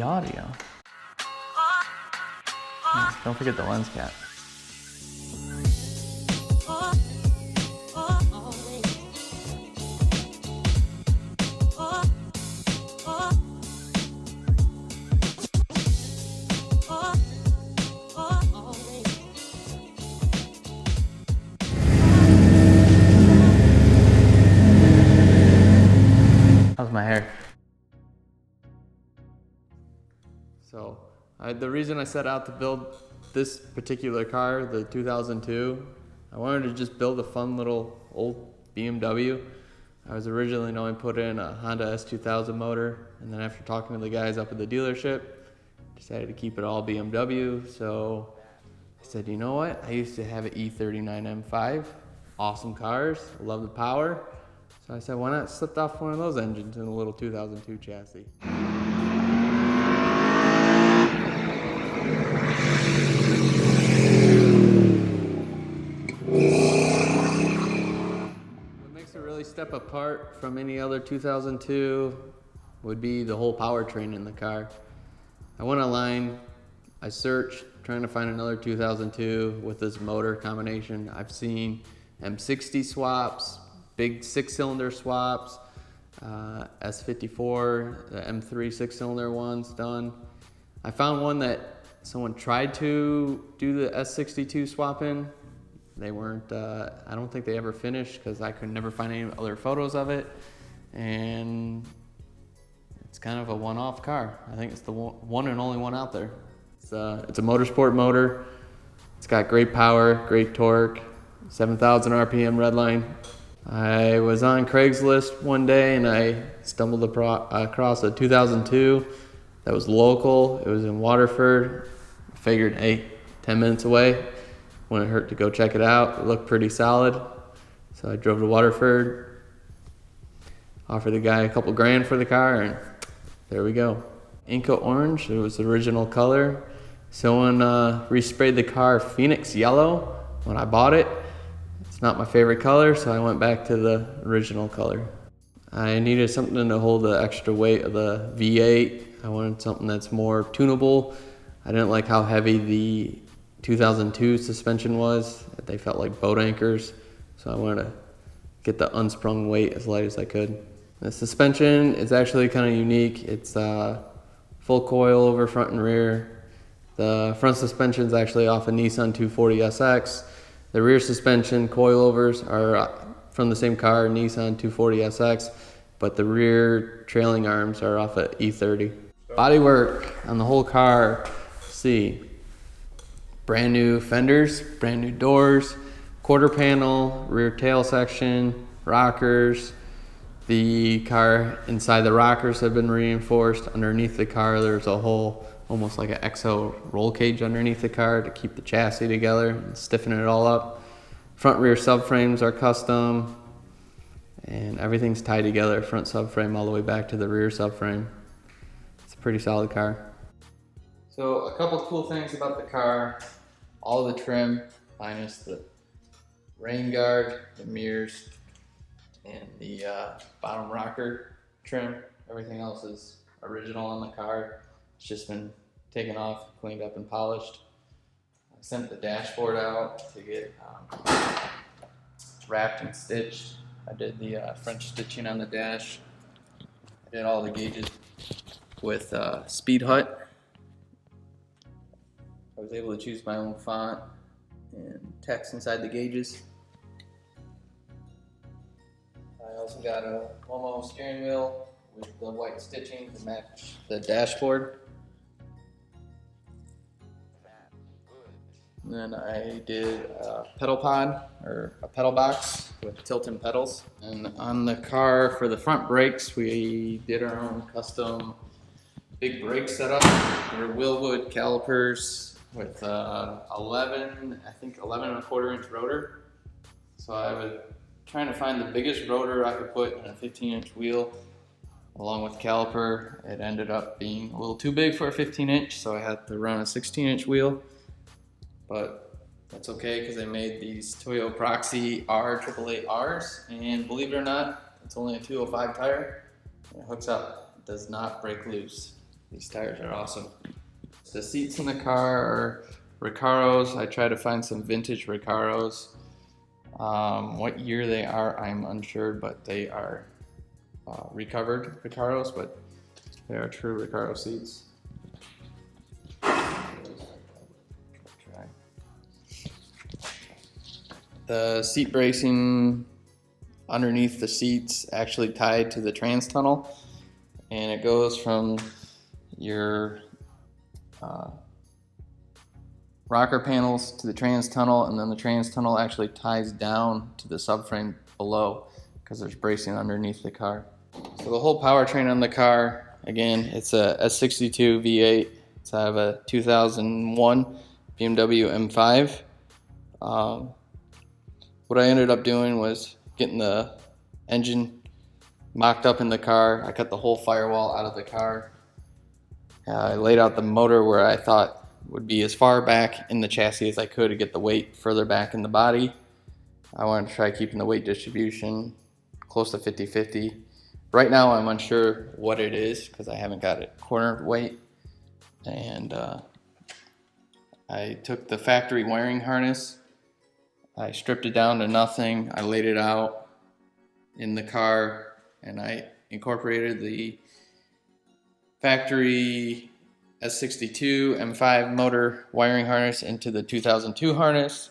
the audio. Don't forget the lens cap. How's my hair? So, the reason I set out to build this particular car, the 2002, I wanted to just build a fun little old BMW. I was originally going to put in a Honda S2000 motor, and then after talking to the guys up at the dealership, decided to keep it all BMW. So I said, you know what? I used to have an E39 M5, awesome cars, I love the power. So I said, why not slip off one of those engines in a little 2002 chassis? What makes it really step apart from any other 2002 would be the whole powertrain in the car. I went online, I searched, trying to find another 2002 with this motor combination. I've seen M60 swaps, big 6-cylinder swaps, S54, the M3 6-cylinder ones done. I found one that someone tried to do the S62 swap in. They weren't, I don't think they ever finished because I could never find any other photos of it. And it's kind of a one-off car. I think it's the one and only one out there. It's a motorsport motor. It's got great power, great torque, 7,000 RPM redline. I was on Craigslist one day and I stumbled across a 2002 that was local. It was in Waterford. I figured, hey, 10 minutes away. Wouldn't hurt to go check it out. It looked pretty solid. So I drove to Waterford, offered the guy a couple grand for the car, and there we go. Inca orange, it was the original color. Someone resprayed the car Phoenix yellow when I bought it. It's not my favorite color, so I went back to the original color. I needed something to hold the extra weight of the V8. I wanted something that's more tunable. I didn't like how heavy the 2002 suspension was. They felt like boat anchors, so I wanted to get the unsprung weight as light as I could. The suspension is actually kind of unique. It's full coil over front and rear. The front suspension is actually off a Nissan 240SX. The rear suspension coilovers are from the same car, Nissan 240SX, but the rear trailing arms are off a E30. Bodywork on the whole car, see, brand new fenders, brand new doors, quarter panel, rear tail section, rockers. The car inside the rockers have been reinforced. Underneath the car, there's a whole, almost like an EXO roll cage underneath the car to keep the chassis together and stiffen it all up. Front rear subframes are custom and everything's tied together, front subframe all the way back to the rear subframe. It's a pretty solid car. So a couple cool things about the car, all the trim minus the rain guard, the mirrors, and the bottom rocker trim. Everything else is original on the car. It's just been taken off, cleaned up, and polished. I sent the dashboard out to get wrapped and stitched. I did the French stitching on the dash. I did all the gauges with Speed Hut. I was able to choose my own font and text inside the gauges. I also got a Momo steering wheel with the white stitching to match the dashboard. And then I did a pedal pod, or a pedal box with tilt-in pedals. And on the car, for the front brakes, we did our own custom big brake setup. They're Willwood calipers with 11 and a quarter inch rotor. So I was trying to find the biggest rotor I could put in a 15-inch wheel along with caliper. It ended up being a little too big for a 15-inch, so I had to run a 16-inch wheel. But that's okay because I made these Toyo Proxy R888Rs, and believe it or not, it's only a 205 tire. And it hooks up, it does not break loose. These tires are awesome. The seats in the car are Recaros. I try to find some vintage Recaros. What year they are, I'm unsure, but they are recovered Recaros, but they are true Recaro seats. The seat bracing underneath the seats actually tied to the trans tunnel, and it goes from your rocker panels to the trans tunnel, and then the trans tunnel actually ties down to the subframe below because there's bracing underneath the car. So the whole powertrain on the car, again, it's a S62 V8. It's out of a 2001 BMW M5. What I ended up doing was getting the engine mocked up in the car. I cut the whole firewall out of the car. I laid out the motor where I thought would be as far back in the chassis as I could to get the weight further back in the body. I wanted to try keeping the weight distribution close to 50-50. Right now I'm unsure what it is because I haven't got it cornered weight. And I took the factory wiring harness, I stripped it down to nothing, I laid it out in the car, and I incorporated the factory S62 M5 motor wiring harness into the 2002 harness,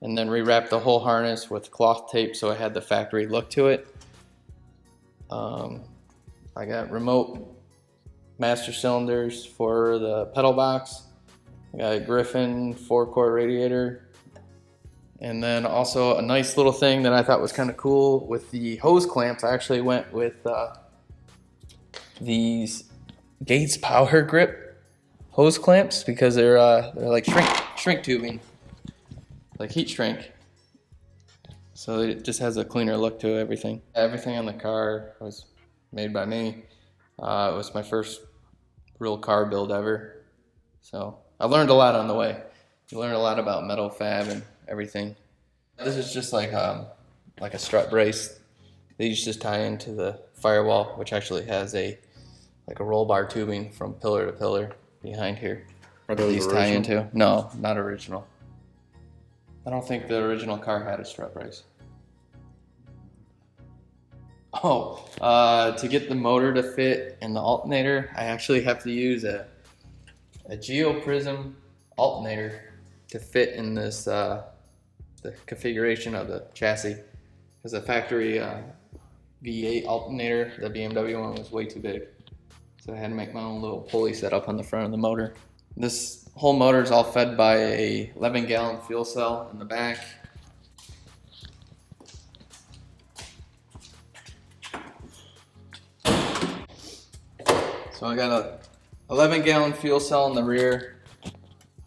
and then rewrapped the whole harness with cloth tape so it had the factory look to it. I got remote master cylinders for the pedal box. I got a Griffin 4-core radiator, and then also a nice little thing that I thought was kind of cool with the hose clamps. I actually went with these Gates Power Grip hose clamps because they're like shrink tubing, like heat shrink. So it just has a cleaner look to everything. Everything on the car was made by me. It was my first real car build ever. So I learned a lot on the way. You learn a lot about metal fab and everything. This is just like a strut brace. These just tie into the firewall, which actually has like a roll bar tubing from pillar to pillar behind here. Are those these tie into? No, not original. I don't think the original car had a strut brace. Oh, to get the motor to fit in the alternator, I actually have to use a geoprism alternator to fit in this the configuration of the chassis, because the factory V8 alternator, the BMW one, was way too big. So I had to make my own little pulley set up on the front of the motor. This whole motor is all fed by a 11-gallon fuel cell in the back. So I got a 11-gallon fuel cell in the rear.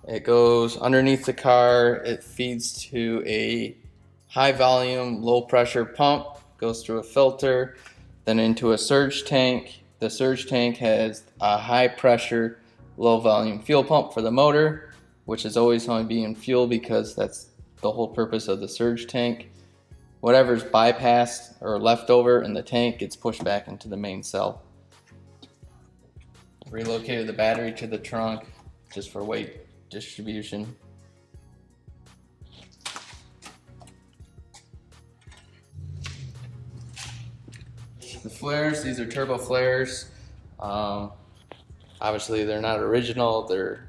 It goes underneath the car. It feeds to a high volume, low pressure pump, goes through a filter, then into a surge tank. The surge tank has a high pressure, low volume fuel pump for the motor, which is always going to be in fuel because that's the whole purpose of the surge tank. Whatever's bypassed or left over in the tank gets pushed back into the main cell. Relocated the battery to the trunk just for weight distribution. The flares, these are turbo flares. Obviously they're not original, they're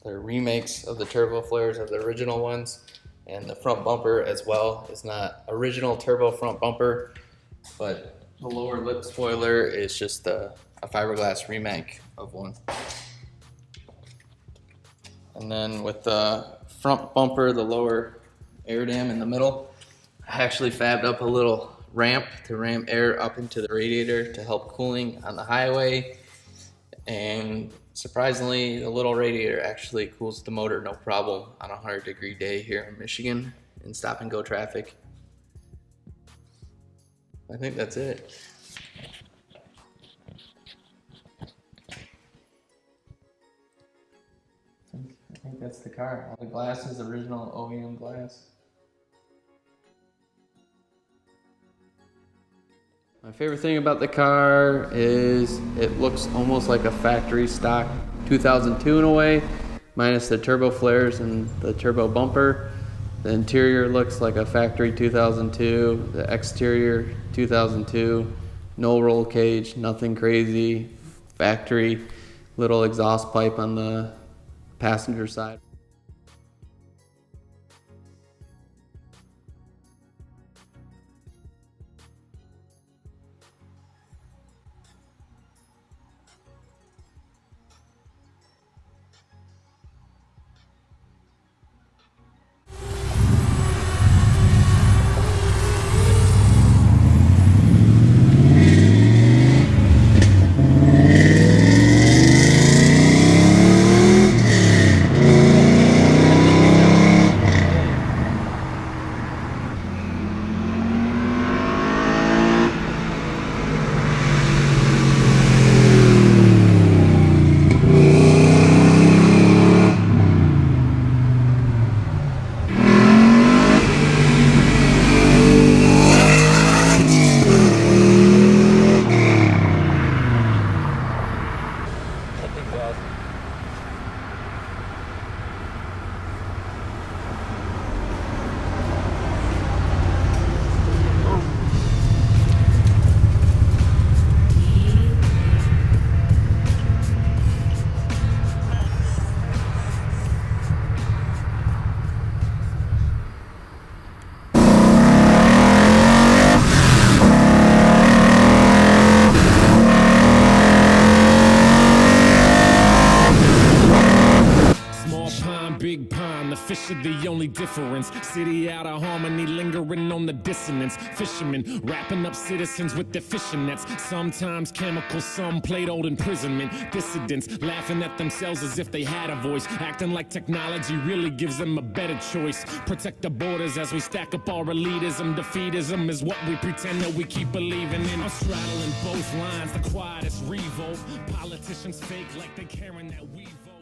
remakes of the turbo flares of the original ones, and the front bumper as well is not original turbo front bumper, but the lower lip spoiler is just a fiberglass remake of one. And then with the front bumper, the lower air dam in the middle, I actually fabbed up a little ramp to ram air up into the radiator to help cooling on the highway. And surprisingly, the little radiator actually cools the motor no problem on a 100-degree day here in Michigan in stop and go traffic. I think that's it. I think that's the car. All the glass is original OEM glass. My favorite thing about the car is it looks almost like a factory stock 2002 in a way, minus the turbo flares and the turbo bumper. The interior looks like a factory 2002, the exterior 2002, no roll cage, nothing crazy, factory, little exhaust pipe on the passenger side. Fish are the only difference. City out of harmony, lingering on the dissonance. Fishermen wrapping up citizens with their fishing nets. Sometimes chemicals, some played old imprisonment. Dissidents laughing at themselves as if they had a voice, acting like technology really gives them a better choice. Protect the borders as we stack up our elitism. Defeatism is what we pretend that we keep believing in. I'm straddling both lines, the quietest revolt. Politicians fake like they caring that we vote.